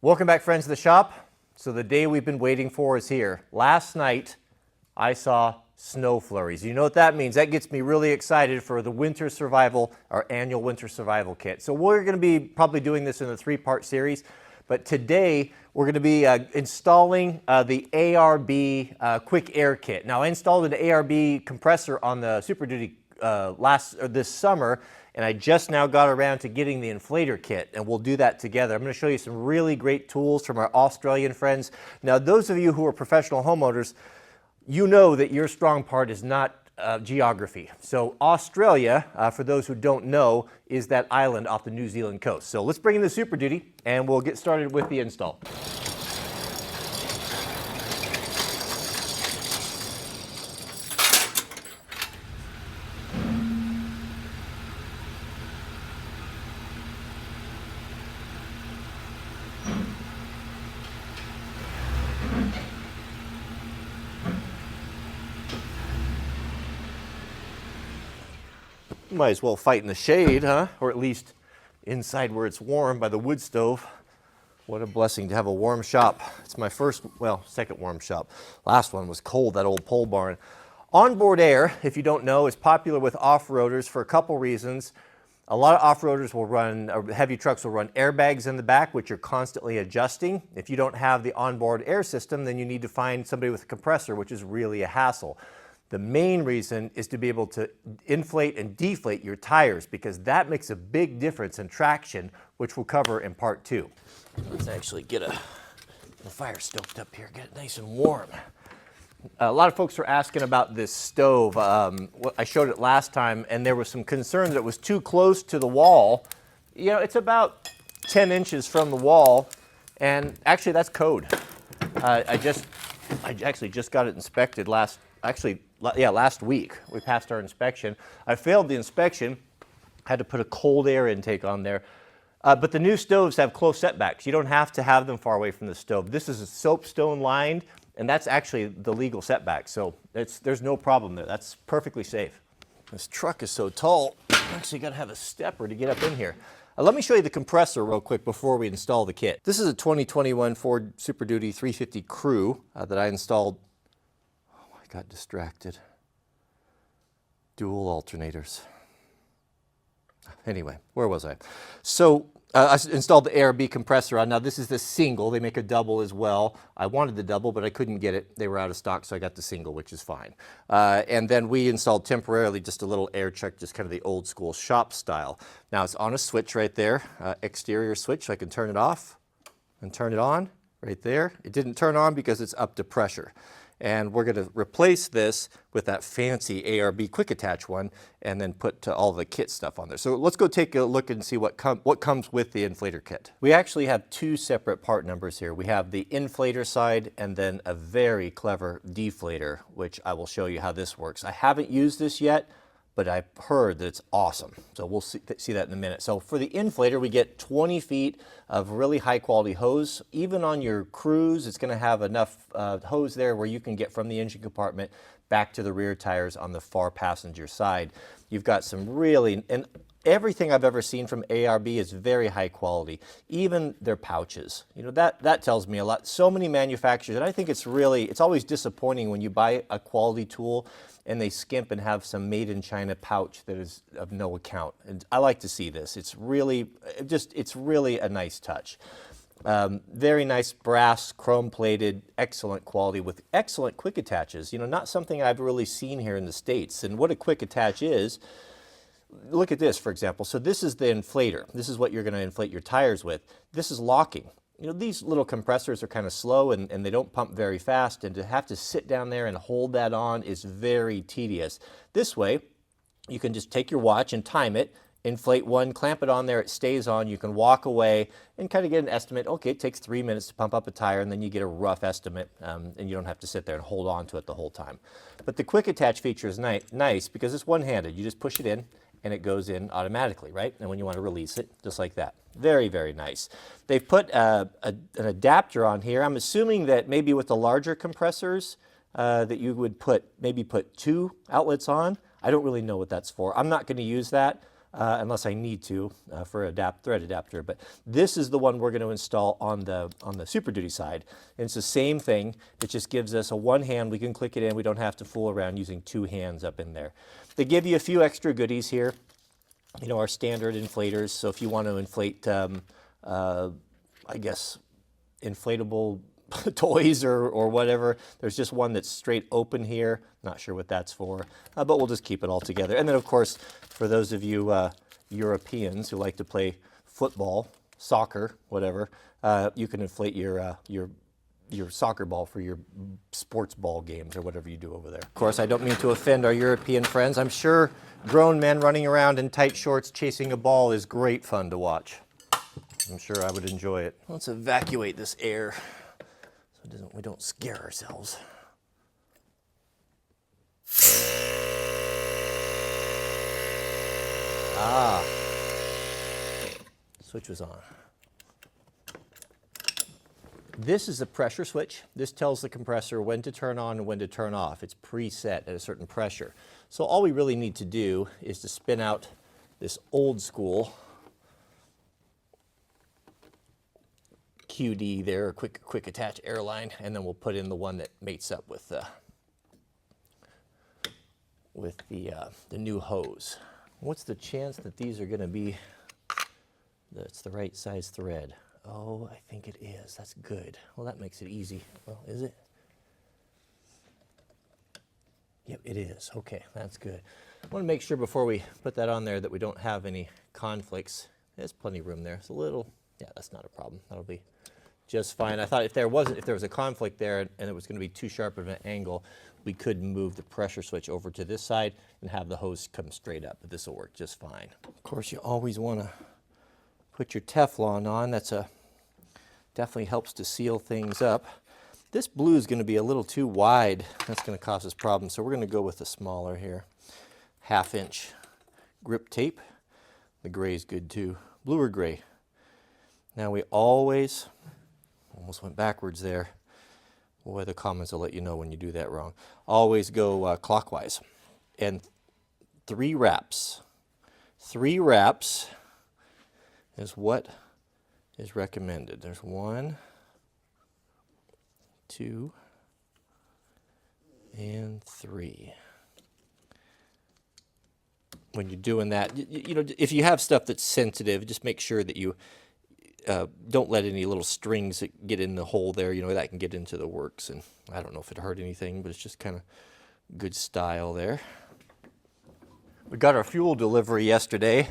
Welcome back, friends of the shop. So the day we've been waiting for is here. Last night, I saw snow flurries. You know what that means? That gets me really excited for the winter survival, our annual winter survival kit. So we're going to be probably doing this in a three-part series. But today, we're going to be installing the ARB Quick Air Kit. Now, I installed an ARB compressor on the Super Duty this summer, and I just now got around to getting the inflator kit, and we'll do that together. I'm going to show you some really great tools from our Australian friends. Now, those of you who are professional homeowners, you know that your strong part is not geography. So Australia, for those who don't know, is that island off the New Zealand coast. So let's bring in the Super Duty, and we'll get started with the install. Might as well fight in the shade, huh? Or at least inside where it's warm by the wood stove. What a blessing to have a warm shop. It's my first, well, second warm shop. Last one was cold, that old pole barn. Onboard air, if you don't know, is popular with off-roaders for a couple reasons. A lot of off-roaders will run, or heavy trucks will run airbags in the back, which you're constantly adjusting. If you don't have the onboard air system, then you need to find somebody with a compressor, which is really a hassle. The main reason is to be able to inflate and deflate your tires, because that makes a big difference in traction, which we'll cover in part 2. Let's actually get the fire stoked up here, get it nice and warm. A lot of folks are asking about this stove. I showed it last time, and there was some concern that it was too close to the wall. You know, it's about 10 inches from the wall, and actually that's code. I actually just got it inspected last week. We passed our inspection. I failed the inspection, had to put a cold air intake on there. But the new stoves have close setbacks. You don't have to have them far away from the stove. This is a soapstone lined, and that's actually the legal setback. So there's no problem there. That's perfectly safe. This truck is so tall, I actually got to have a stepper to get up in here. Let me show you the compressor real quick before we install the kit. This is a 2021 Ford Super Duty 350 Crew that I installed. Got distracted. Dual alternators. Anyway, where was I? So I installed the ARB compressor on. Now this is the single. They make a double as well. I wanted the double, but I couldn't get it. They were out of stock, so I got the single, which is fine. And then we installed temporarily just a little air check, just kind of the old school shop style. Now it's on a switch right there, exterior switch. So I can turn it off and turn it on right there. It didn't turn on because it's up to pressure. And we're going to replace this with that fancy ARB quick attach one, and then put all the kit stuff on there. So let's go take a look and see what comes with the inflator kit. We actually have two separate part numbers here. We have the inflator side and then a very clever deflator, which I will show you how this works. I haven't used this yet, but I've heard that it's awesome. So we'll see that in a minute. So for the inflator, we get 20 feet of really high quality hose. Even on your cruise, it's gonna have enough hose there where you can get from the engine compartment back to the rear tires on the far passenger side. You've got some really, and everything I've ever seen from ARB is very high quality. Even their pouches, you know, that tells me a lot. So many manufacturers, and I think it's always disappointing when you buy a quality tool and they skimp and have some made in China pouch that is of no account. And I like to see this. It's really a nice touch. Very nice brass, chrome plated, excellent quality with excellent quick attaches. You know, not something I've really seen here in the States. And what a quick attach is, look at this, for example. So this is the inflator. This is what you're going to inflate your tires with. This is locking. You know, these little compressors are kind of slow and they don't pump very fast, and to have to sit down there and hold that on is very tedious. This way, you can just take your watch and time it, inflate one, clamp it on there, it stays on, you can walk away and kind of get an estimate. Okay, it takes 3 minutes to pump up a tire, and then you get a rough estimate, and you don't have to sit there and hold on to it the whole time. But the quick attach feature is nice because it's one-handed. You just push it in and it goes in automatically, right? And when you want to release it, just like that. Very, very nice. They've put an adapter on here. I'm assuming that maybe with the larger compressors that you would maybe put 2 outlets on. I don't really know what that's for. I'm not going to use that. unless I need to for a thread adapter. But this is the one we're going to install on the Super Duty side. And it's the same thing. It just gives us a one hand. We can click it in. We don't have to fool around using two hands up in there. They give you a few extra goodies here. You know, our standard inflators. So if you want to inflate, I guess, inflatable toys or whatever, there's just one that's straight open here. Not sure what that's for, but we'll just keep it all together. And then, of course, for those of you Europeans who like to play football, soccer, whatever, you can inflate your soccer ball for your sports ball games or whatever you do over there. Of course, I don't mean to offend our European friends. I'm sure grown men running around in tight shorts chasing a ball is great fun to watch. I'm sure I would enjoy it. Let's evacuate this air so we don't scare ourselves. Ah, switch was on. This is a pressure switch. This tells the compressor when to turn on and when to turn off. It's preset at a certain pressure. So all we really need to do is to spin out this old school QD there, a quick attach airline, and then we'll put in the one that mates up with the new hose. What's the chance that these are going to be, that's the right size thread? Oh, I think it is. That's good. Well, that makes it easy. Well, is it? Yep, it is. Okay, that's good. I want to make sure before we put that on there that we don't have any conflicts. There's plenty of room there. It's a little, yeah, that's not a problem. That'll be just fine. I thought if there was a conflict there and it was going to be too sharp of an angle, we could move the pressure switch over to this side and have the hose come straight up, but this will work just fine. Of course, you always want to put your Teflon on. Definitely helps to seal things up. This blue is going to be a little too wide. That's going to cause us problems, so we're going to go with the smaller here. 1/2 inch grip tape. The gray is good too. Blue or gray? Now we almost went backwards there. Boy, the comments will let you know when you do that wrong. Always go clockwise. And 3 wraps. 3 wraps is what is recommended. There's 1, 2, and 3. When you're doing that, you know, if you have stuff that's sensitive, just make sure that you don't let any little strings that get in the hole there. You know, that can get into the works, and I don't know if it hurt anything, but it's just kind of good style there. We got our fuel delivery yesterday.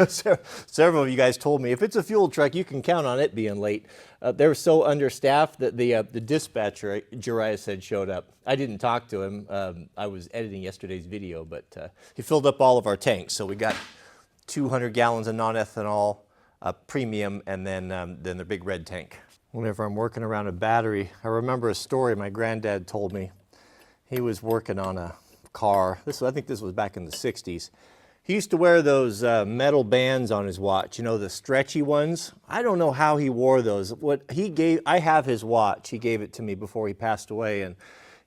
Several of you guys told me if it's a fuel truck, you can count on it being late. They were so understaffed that the dispatcher, Jariah said, showed up. I didn't talk to him. I was editing yesterday's video, but he filled up all of our tanks. So we got 200 gallons of non-ethanol, premium, and then the big red tank. Whenever I'm working around a battery, I remember a story my granddad told me. He was working on a car. I think this was back in the 60s. He used to wear those metal bands on his watch, you know, the stretchy ones. I don't know how he wore those. I have his watch. He gave it to me before he passed away, and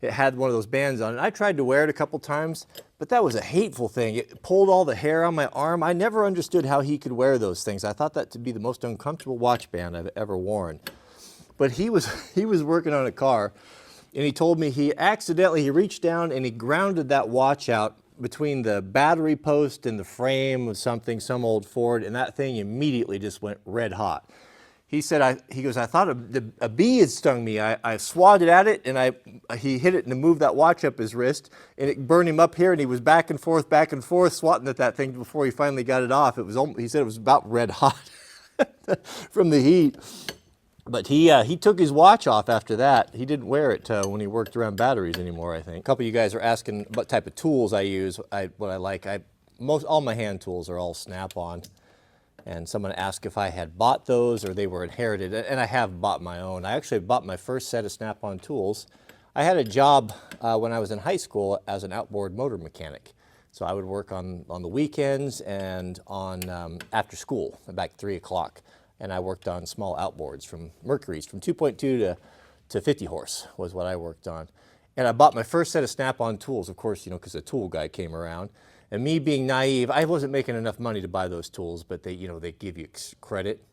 it had one of those bands on it. I tried to wear it a couple times, but that was a hateful thing. It pulled all the hair on my arm. I never understood how he could wear those things. I thought that to be the most uncomfortable watch band I've ever worn. But he was working on a car, and he told me he reached down and he grounded that watch out between the battery post and the frame of some old Ford, and that thing immediately just went red hot. He said, he goes, I thought a bee had stung me. I swatted at it, and he hit it and moved that watch up his wrist, and it burned him up here, and he was back and forth, swatting at that thing before he finally got it off. He said it was about red hot from the heat. But he took his watch off after that. He didn't wear it when he worked around batteries anymore, I think. A couple of you guys are asking what type of tools I use, what I like. All my hand tools are all Snap-on. And someone asked if I had bought those or they were inherited, and I have bought my own. I actually bought my first set of Snap-on tools. I had a job when I was in high school as an outboard motor mechanic. So I would work on the weekends and on after school, about 3 o'clock. And I worked on small outboards from Mercury's, from 2.2 to 50 horse was what I worked on. And I bought my first set of Snap-on tools, of course, you know, because the tool guy came around. And me being naive, I wasn't making enough money to buy those tools, but they, you know, they give you credit.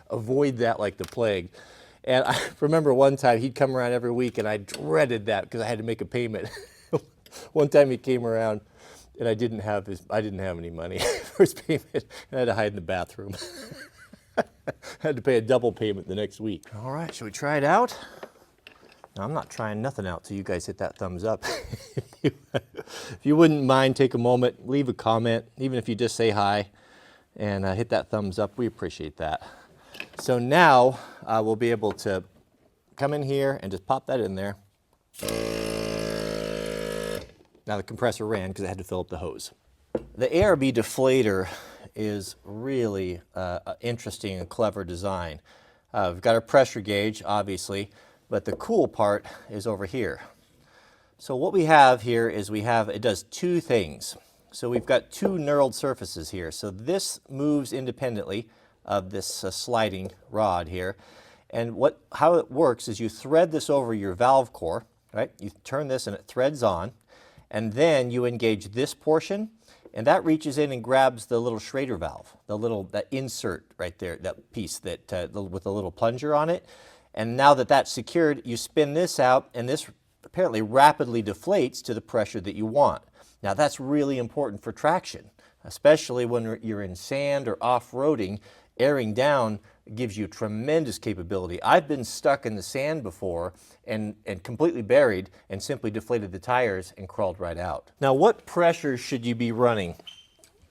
Avoid that like the plague. And I remember one time he'd come around every week, and I dreaded that because I had to make a payment. One time he came around, and I didn't have any money for his payment, and I had to hide in the bathroom. I had to pay a double payment the next week. All right, should we try it out? No, I'm not trying nothing out till you guys hit that thumbs up. If you wouldn't mind, take a moment, leave a comment, even if you just say hi, and hit that thumbs up. We appreciate that. So now we'll be able to come in here and just pop that in there. Now the compressor ran because I had to fill up the hose. The ARB deflator is really interesting and clever design. We've got our pressure gauge, obviously, but the cool part is over here. So what we have here is it does two things. So we've got two knurled surfaces here. So this moves independently of this sliding rod here. And how it works is you thread this over your valve core, right? You turn this and it threads on, and then you engage this portion, and that reaches in and grabs the little Schrader valve, that insert right there, that piece that with the little plunger on it. And now that that's secured, you spin this out, and this apparently rapidly deflates to the pressure that you want. Now that's really important for traction, especially when you're in sand or off-roading. Airing down gives you tremendous capability. I've been stuck in the sand before and completely buried and simply deflated the tires and crawled right out. Now, what pressure should you be running?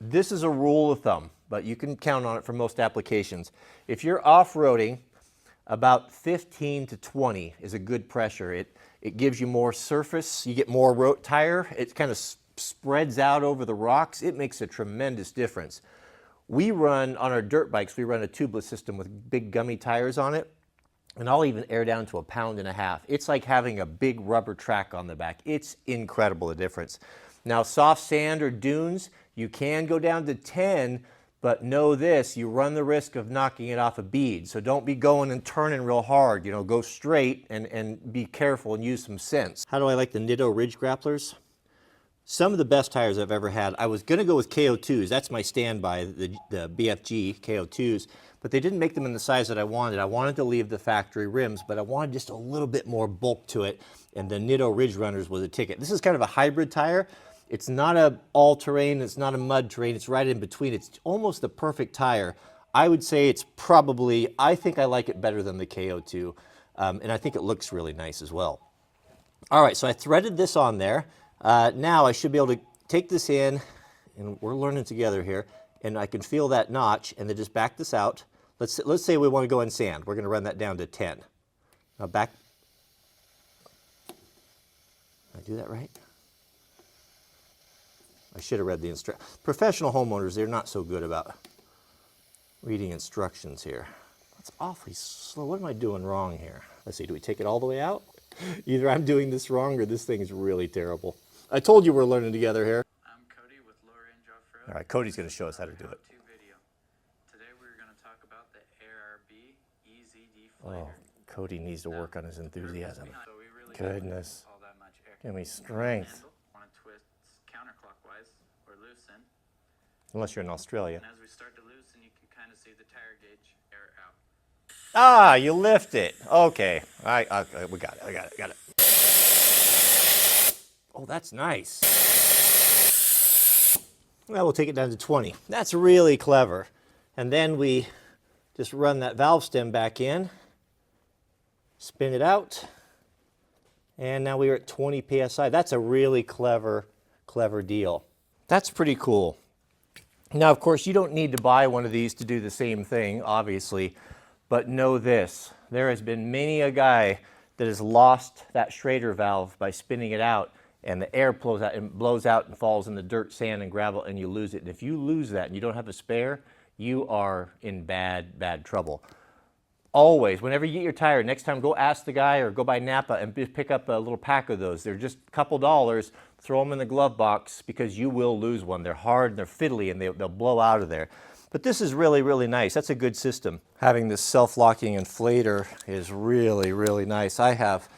This is a rule of thumb, but you can count on it for most applications. If you're off-roading, about 15 to 20 is a good pressure. It gives you more surface, you get more tire, it kind of spreads out over the rocks. It makes a tremendous difference. We run, on our dirt bikes, we run a tubeless system with big gummy tires on it, and I'll even air down to 1.5 pounds. It's like having a big rubber track on the back. It's incredible, the difference. Now, soft sand or dunes, you can go down to 10, but know this, you run the risk of knocking it off a bead. So don't be going and turning real hard. You know, go straight and be careful and use some sense. How do I like the Nitto Ridge Grapplers? Some of the best tires I've ever had. I was going to go with KO2s. That's my standby, the BFG KO2s, but they didn't make them in the size that I wanted. I wanted to leave the factory rims, but I wanted just a little bit more bulk to it, and the Nitto Ridge Runners was a ticket. This is kind of a hybrid tire. It's not a all-terrain, it's not a mud terrain, it's right in between. It's almost the perfect tire. I would say it's probably, I think I like it better than the KO2, and I think it looks really nice as well. All right, so I threaded this on there. Now I should be able to take this in, and we're learning together here, and I can feel that notch, and then just back this out. Let's say we want to go in sand. We're going to run that down to 10. Now back. Did I do that right? I should have read the instructions. Professional homeowners, they're not so good about reading instructions here. That's awfully slow. What am I doing wrong here? Let's see, do we take it all the way out? Either I'm doing this wrong or this thing is really terrible. I told you we're learning together here. I'm Cody with Low Range Off-Road. All right, Cody's going to show us how to do it. Video. Today we're going to talk about the ARB EZ deflator. Oh, Cody needs to work on his enthusiasm. So we really Goodness. all that much air. Give me strength. Want to twist counterclockwise or loosen. Unless you're in Australia. And as we start to loosen, you can kind of see the tire gauge air out. Ah, you lift it. Okay. We got it. I got it. Oh, that's nice. Well, we'll take it down to 20. That's really clever. And then we just run that valve stem back in, spin it out, and now we are at 20 PSI. That's a really clever deal. That's pretty cool. Now, of course, you don't need to buy one of these to do the same thing, obviously. But know this, there has been many a guy that has lost that Schrader valve by spinning it out, and the air blows out and falls in the dirt, sand, and gravel, and you lose it. And if you lose that and you don't have a spare, you are in bad trouble. Always, whenever you get your tire, next time go ask the guy or go by Napa and pick up a little pack of those. They're just a couple dollars, throw them in the glove box because you will lose one. They're hard and they're fiddly and they'll blow out of there. But this is really nice. That's a good system. Having this self-locking inflator is really nice. I have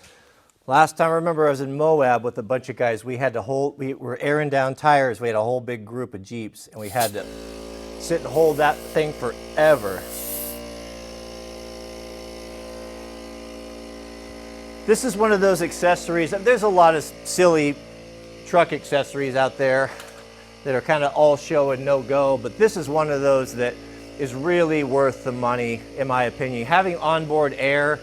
Last time I remember I was in Moab with a bunch of guys. We were airing down tires. We had a whole big group of Jeeps and we had to sit and hold that thing forever. This is one of those accessories. There's a lot of silly truck accessories out there that are kind of all show and no go, but this is one of those that is really worth the money, in my opinion. Having onboard air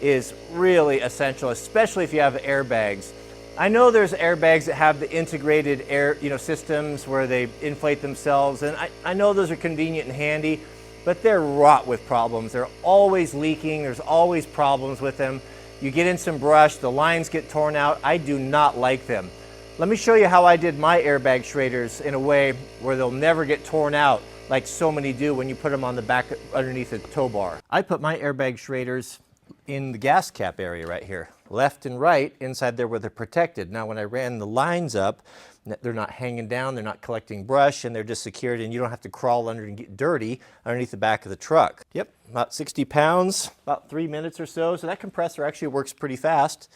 is really essential, especially if you have airbags. I know there's airbags that have the integrated air systems where they inflate themselves, and I know those are convenient and handy, but they're wrought with problems. They're always leaking, there's always problems with them. You get in some brush, the lines get torn out. I do not like them. Let me show you how I did my airbag shraders in a way where they'll never get torn out like so many do when you put them on the back underneath a tow bar. I put my airbag shraders in the gas cap area right here, left and right, inside there where they're protected. Now when I ran the lines up, they're not hanging down, they're not collecting brush, and they're just secured, and you don't have to crawl under and get dirty underneath the back of the truck. Yep, about 60 pounds, about 3 minutes or so. So that compressor actually works pretty fast.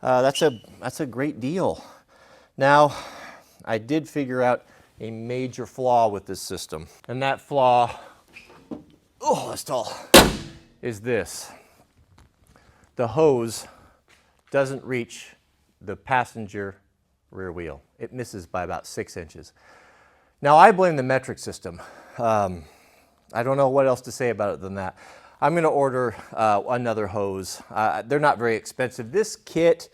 That's a great deal. Now, I did figure out a major flaw with this system, and that flaw, oh, that's tall, is this. The hose doesn't reach the passenger rear wheel. It misses by about 6 inches. Now, I blame the metric system. I don't know what else to say about it than that. I'm going to order another hose. They're not very expensive. This kit,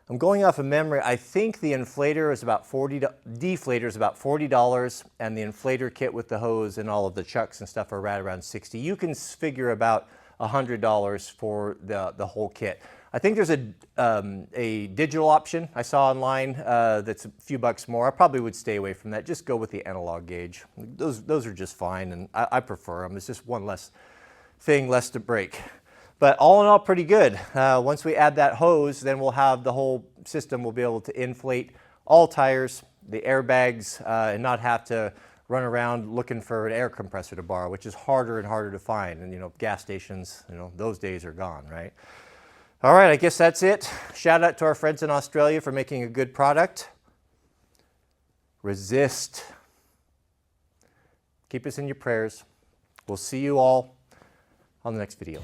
I'm going off of memory, I think the inflator is about deflator is about $40, and the inflator kit with the hose and all of the chucks and stuff are right around $60. You can figure about $100 for the whole kit. I think there's a digital option I saw online that's a few bucks more. I probably would stay away from that. Just go with the analog gauge. Those are just fine, and I prefer them. It's just one less thing less to break. But all in all, pretty good. Once we add that hose, then we'll have the whole system. We'll be able to inflate all tires, the airbags, and not have to run around looking for an air compressor to borrow, which is harder and harder to find. And gas stations, those days are gone, right? All right, I guess that's it. Shout out to our friends in Australia for making a good product. Resist. Keep us in your prayers. We'll see you all on the next video.